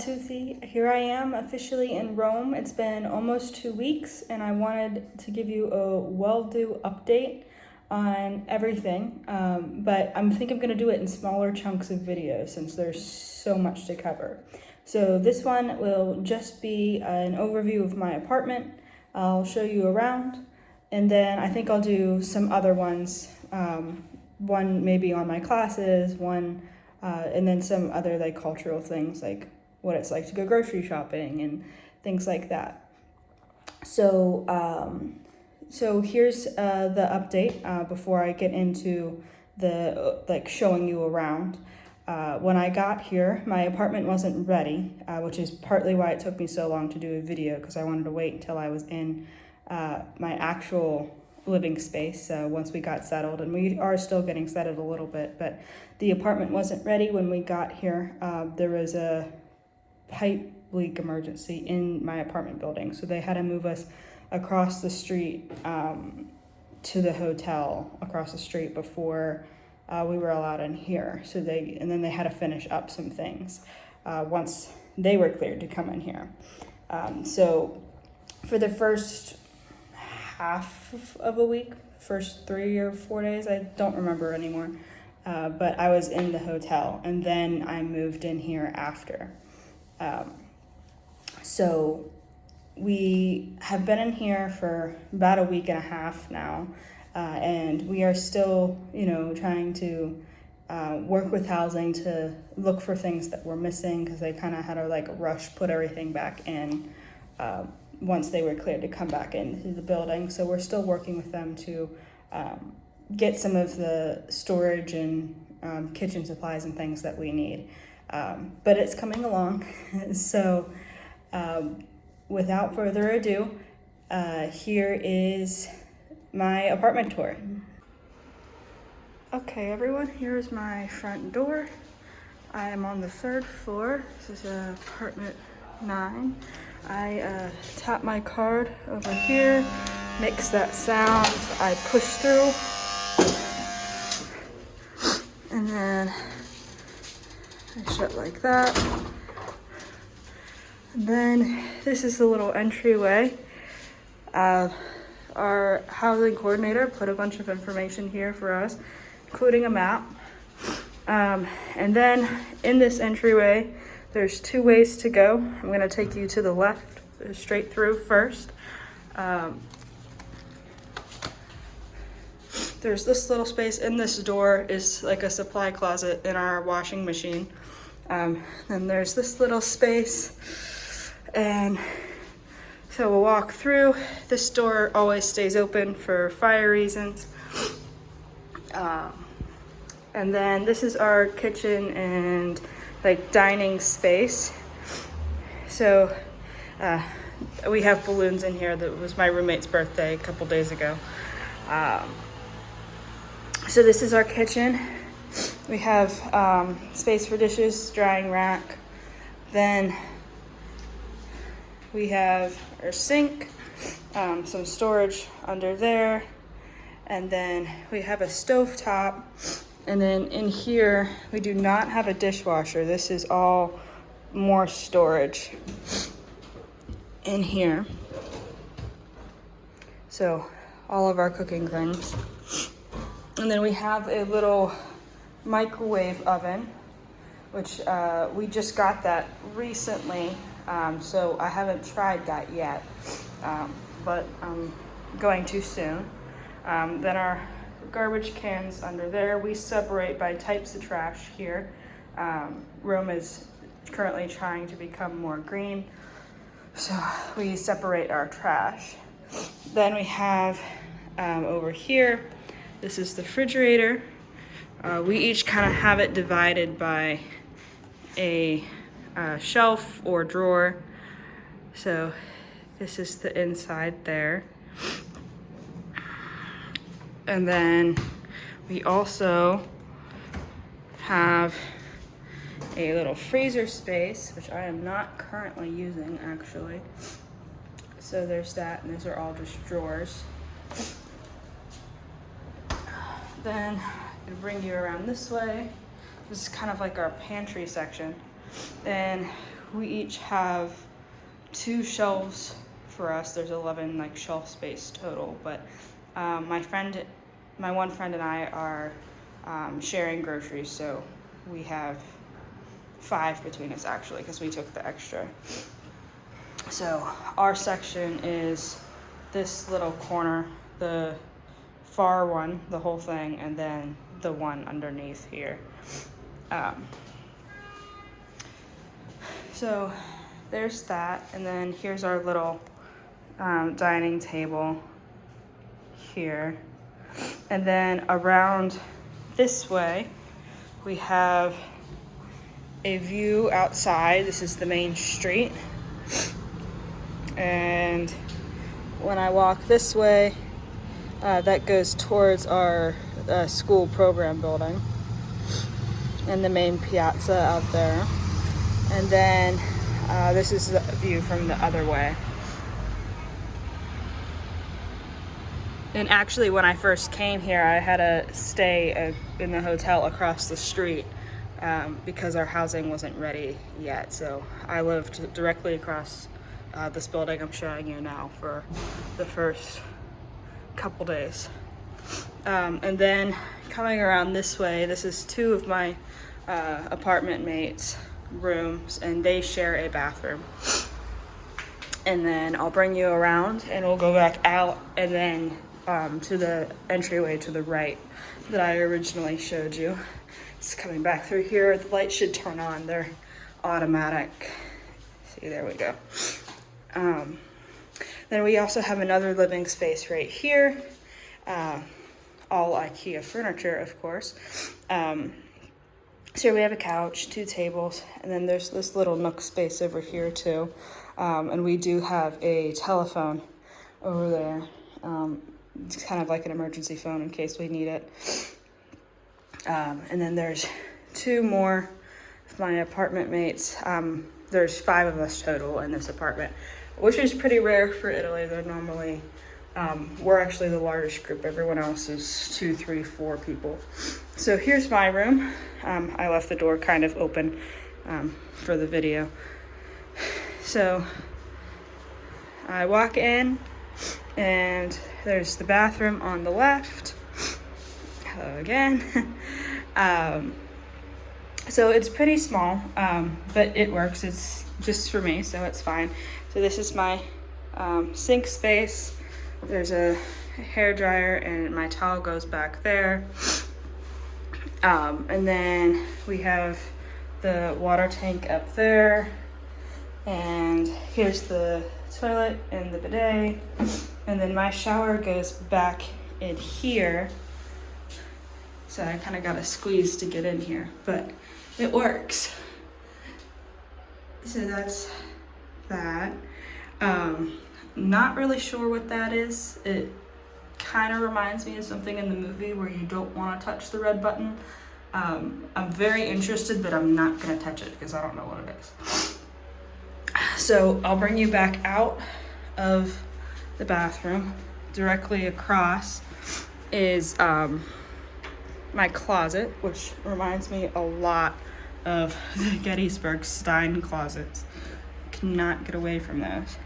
tutti. Here I am officially in Rome. It's been almost 2 weeks and I wanted to give you a well-do update on everything, but I think I'm going to do it in smaller chunks of videos since there's so much to cover. So this one will just be an overview of my apartment. I'll show you around, and then I think I'll do some other ones, one maybe on my classes, one and then some other like cultural things like what it's like to go grocery shopping and things like that. So here's the update before I get into the like showing you around. When I got here, my apartment wasn't ready, which is partly why it took me so long to do a video, because I wanted to wait until I was in my actual living space once we got settled, and we are still getting settled a little bit, but the apartment wasn't ready when we got here. There was a pipe leak emergency in my apartment building, so they had to move us across the street to the hotel across the street before we were allowed in here. And then they had to finish up some things once they were cleared to come in here. So for the first half of a week, first 3 or 4 days, I don't remember anymore, but I was in the hotel, and then I moved in here after. So we have been in here for about a week and a half now, and we are still, trying to work with housing to look for things that were missing, because they kind of had to like rush put everything back in once they were cleared to come back into the building. So we're still working with them to get some of the storage and kitchen supplies and things that we need. But it's coming along. So without further ado, here is my apartment tour. Okay, everyone, here's my front door. I am on the 3rd floor. This is apartment 9. I tap my card over here, makes that sound. I push through, and then I shut like that. And then this is the little entryway. Our housing coordinator put a bunch of information here for us, including a map. And then in this entryway, there's 2 ways to go. I'm going to take you to the left, straight through first. There's this little space, and this door is like a supply closet in our washing machine. Then there's this little space, and so we'll walk through. This door always stays open for fire reasons. And then this is our kitchen and like dining space. So we have balloons in here. That was my roommate's birthday a couple days ago. So this is our kitchen. We have space for dishes, drying rack. Then we have our sink, some storage under there, and then we have a stovetop. And then in here, we do not have a dishwasher. This is all more storage in here. So all of our cooking things. And then we have a little microwave oven, which we just got that recently. So I haven't tried that yet, but I'm going to soon. Then our garbage cans under there. We separate by types of trash here. Rome is currently trying to become more green, so we separate our trash. Then we have over here, this is the refrigerator. We each kind of have it divided by a shelf or drawer. So this is the inside there. And then we also have a little freezer space, which I am not currently using actually. So there's that, and those are all just drawers. Then I'm gonna bring you around this way. This is kind of like our pantry section. Then we each have 2 shelves for us. There's 11 like shelf space total, but my one friend and I are sharing groceries, so we have 5 between us actually, because we took the extra. So our section is this little corner, the far one, the whole thing, and then the one underneath here. So there's that, and then here's our little dining table here. And then around this way, we have a view outside. This is the main street. And when I walk this way, that goes towards our school program building and the main piazza out there. And then this is the view from the other way. And actually, when I first came here, I had to stay in the hotel across the street because our housing wasn't ready yet. So I lived directly across this building I'm showing you now for the first couple days. And then coming around this way, this is 2 of my apartment mates' rooms, and they share a bathroom. And then I'll bring you around and we'll go back out, and then to the entryway to the right that I originally showed you. It's coming back through here. The lights should turn on. They're automatic. See, there we go. Then we also have another living space right here. All IKEA furniture, of course. So we have a couch, 2 tables, and then there's this little nook space over here too. And we do have a telephone over there. It's kind of like an emergency phone in case we need it. And then there's 2 more of my apartment mates. There's 5 of us total in this apartment, which is pretty rare for Italy. They're normally, we're actually the largest group. Everyone else is 2, 3, 4 people. So here's my room. I left the door kind of open for the video. So I walk in, and there's the bathroom on the left. Hello again. So it's pretty small, but it works. It's just for me, so it's fine. So this is my sink space. There's a hair dryer, and my towel goes back there. And then we have the water tank up there. And here's the toilet and the bidet. And then my shower goes back in here. So I kind of got to squeeze to get in here, but it works. So that's that. Not really sure what that is. It kind of reminds me of something in the movie where you don't want to touch the red button. I'm very interested, but I'm not going to touch it because I don't know what it is. So I'll bring you back out of the bathroom. Directly across is my closet, which reminds me a lot of the Gettysburg Stein closets. Cannot get away from those.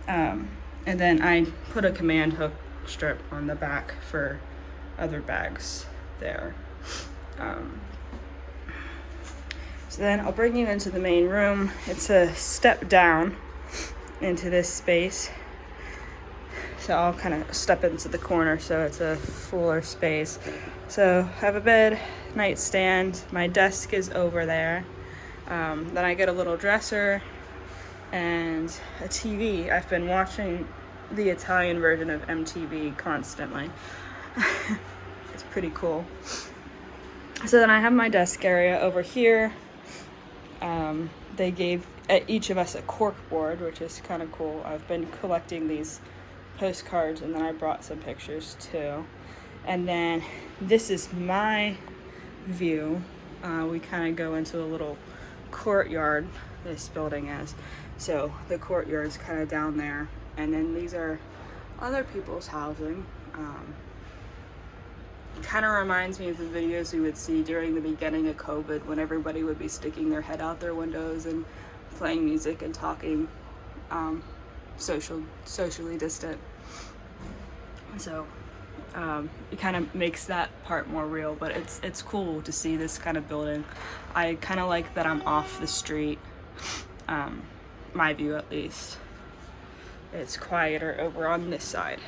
And then I put a command hook strip on the back for other bags there. So then I'll bring you into the main room. It's a step down into this space. So I'll kind of step into the corner so it's a fuller space. So I have a bed, nightstand, my desk is over there. Then I get a little dresser and a TV. I've been watching the Italian version of MTV constantly. It's pretty cool. So then I have my desk area over here. They gave each of us a cork board, which is kind of cool. I've been collecting these postcards, and then I brought some pictures too. And then this is my view. We kind of go into a little courtyard, this building is. So the courtyard's kind of down there. And then these are other people's housing. Kind of reminds me of the videos we would see during the beginning of COVID when everybody would be sticking their head out their windows and playing music and talking, socially distant. So it kind of makes that part more real, but it's cool to see this kind of building. I kind of like that I'm off the street, my view at least. It's quieter over on this side.